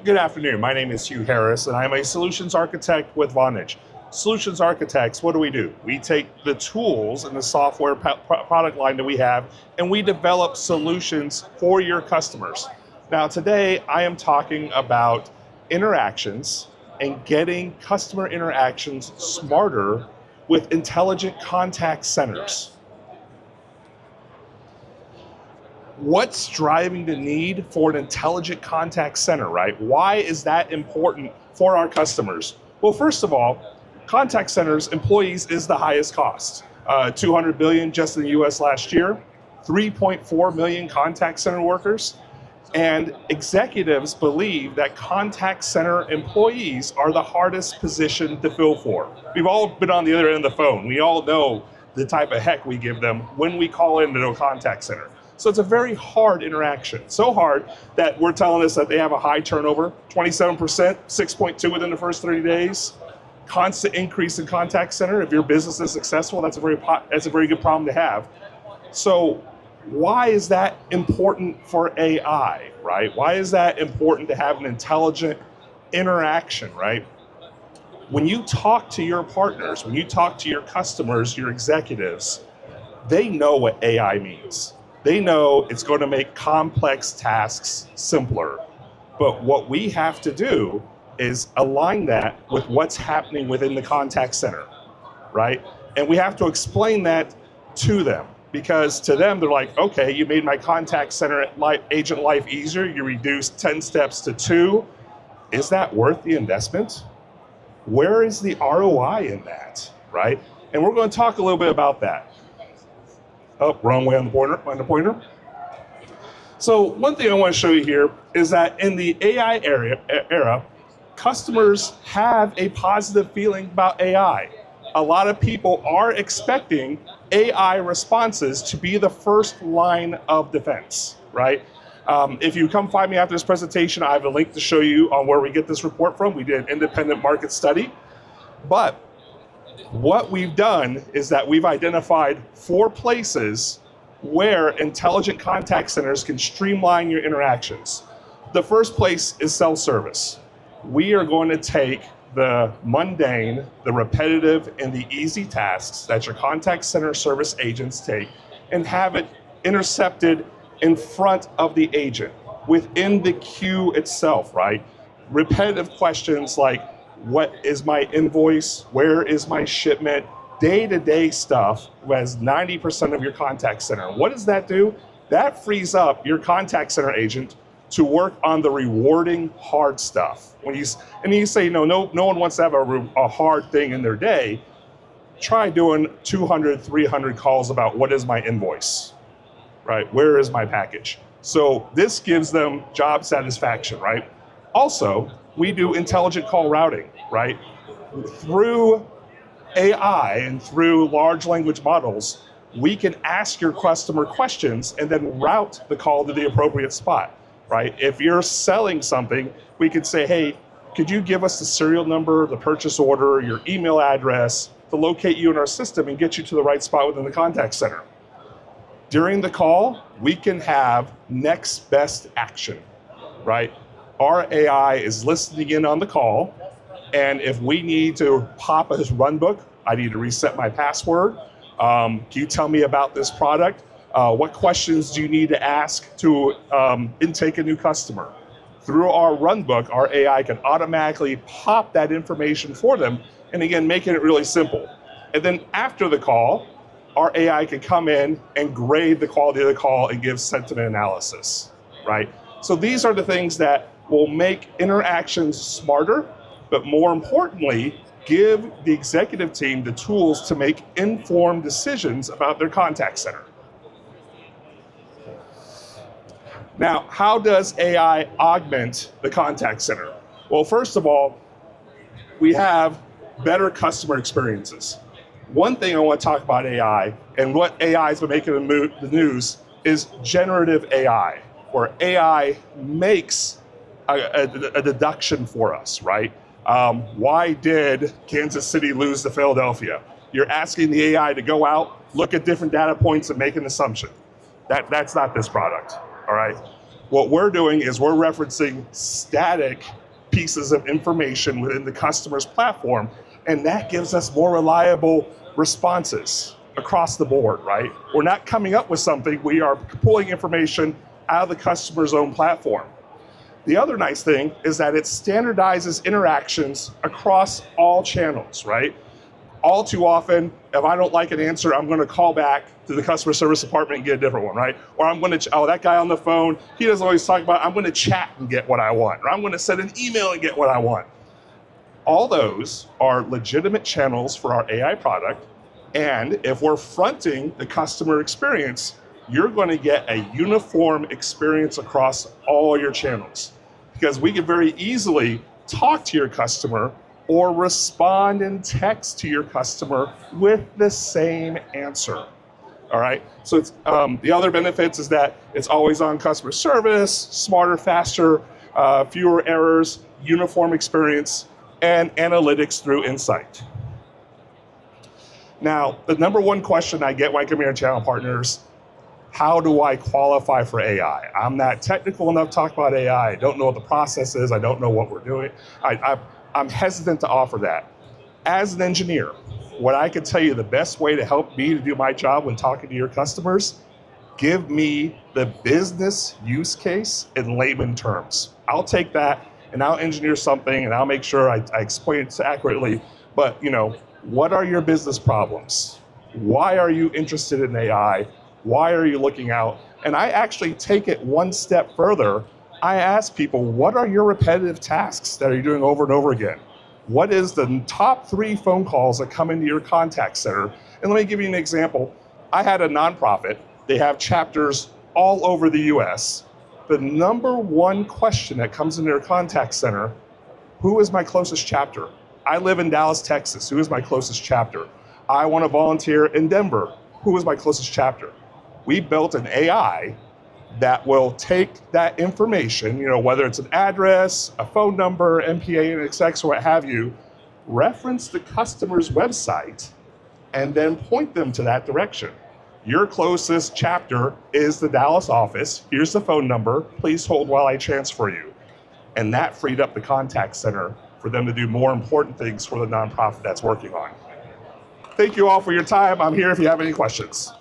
Good afternoon. My name is Hugh Harris, and I'm a solutions architect with Vonage. Solutions architects, what do? We take the tools and the software product line that we have, and we develop solutions for your customers. Now, today I am talking about interactions and getting customer interactions smarter with intelligent contact centers. What's driving the need for an intelligent contact center, right? Why is that important for our customers? Well, first of all, contact centers, employees is the highest cost. $200 billion just in the US last year, 3.4 million contact center workers, and executives believe that contact center employees are the hardest position to fill for. We've all been on the other end of the phone. We all know the type of heck we give them when we call into a contact center. So it's a very hard interaction. So hard that we're telling us that they have a high turnover, 27%, 6.2 within the first 30 days. Constant increase in contact center. If your business is successful, that's a very good problem to have. So why is that important for AI, right? Why is that important to have an intelligent interaction, right? When you talk to your partners, when you talk to your customers, your executives, they know what AI means. They know it's going to make complex tasks simpler. But what we have to do is align that with what's happening within the contact center, right? And we have to explain that to them, because to them, they're like, okay, you made my contact center agent life easier. You reduced 10 steps to 2. Is that worth the investment? Where is the ROI in that, right? And we're going to talk a little bit about that. Oh, wrong way on the pointer. So one thing I want to show you here is that in the AI era, customers have a positive feeling about AI. A lot of people are expecting AI responses to be the first line of defense, right? If you come find me after this presentation, I have a link to show you on where we get this report from. We did an independent market study. But what we've done is that we've identified 4 places where intelligent contact centers can streamline your interactions. The first place is self-service. We are going to take the mundane, the repetitive, and the easy tasks that your contact center service agents take and have it intercepted in front of the agent, within the queue itself, right? Repetitive questions like, what is my invoice? Where is my shipment? Day-to-day stuff has 90% of your contact center. What does that do? That frees up your contact center agent to work on the rewarding hard stuff. When you say, no one wants to have a hard thing in their day, try doing 200, 300 calls about what is my invoice, right? Where is my package? So this gives them job satisfaction, right? Also, we do intelligent call routing, right? Through AI and through large language models, we can ask your customer questions and then route the call to the appropriate spot, right? If you're selling something, we could say, hey, could you give us the serial number, the purchase order, your email address to locate you in our system and get you to the right spot within the contact center. During the call, we can have next best action, right? Our AI is listening in on the call, and if we need to pop a run book, I need to reset my password. Can you tell me about this product? What questions do you need to ask to intake a new customer? Through our run book, our AI can automatically pop that information for them, and again, making it really simple. And then after the call, our AI can come in and grade the quality of the call and give sentiment analysis, right? So these are the things that will make interactions smarter, but more importantly, give the executive team the tools to make informed decisions about their contact center. Now, how does AI augment the contact center? Well, first of all, we have better customer experiences. One thing I want to talk about AI, and what AI has been making the news, is generative AI, where AI makes a deduction for us, right? Why did Kansas City lose to Philadelphia? You're asking the AI to go out, look at different data points and make an assumption. That's not this product, all right? What we're doing is we're referencing static pieces of information within the customer's platform, and that gives us more reliable responses across the board, right? We're not coming up with something, we are pulling information out of the customer's own platform. The other nice thing is that it standardizes interactions across all channels, right? All too often, if I don't like an answer, I'm going to call back to the customer service department and get a different one, right? Or I'm going to, that guy on the phone, he doesn't always talk about, I'm going to chat and get what I want, or I'm going to send an email and get what I want. All those are legitimate channels for our AI product. And if we're fronting the customer experience, you're going to get a uniform experience across all your channels. Because we can very easily talk to your customer or respond in text to your customer with the same answer. All right, so it's, the other benefits is that it's always on customer service, smarter, faster, fewer errors, uniform experience, and analytics through Insight. Now, the number one question I get when I come here to channel partners, how do I qualify for AI? I'm not technical enough to talk about AI. I don't know what the process is. I don't know what we're doing. I'm hesitant to offer that. As an engineer, what I can tell you the best way to help me to do my job when talking to your customers, give me the business use case in layman terms. I'll take that and I'll engineer something and I'll make sure I explain it accurately. But what are your business problems? Why are you interested in AI? Why are you looking out? And I actually take it one step further. I ask people, what are your repetitive tasks that you're doing over and over again? What is the top 3 phone calls that come into your contact center? And let me give you an example. I had a nonprofit. They have chapters all over the US. The number one question that comes into their contact center, who is my closest chapter? I live in Dallas, Texas. Who is my closest chapter? I want to volunteer in Denver. Who is my closest chapter? We built an AI that will take that information, whether it's an address, a phone number, MPA, NXX, or what have you, reference the customer's website, and then point them to that direction. Your closest chapter is the Dallas office. Here's the phone number. Please hold while I transfer you. And that freed up the contact center for them to do more important things for the nonprofit that's working on. Thank you all for your time. I'm here if you have any questions.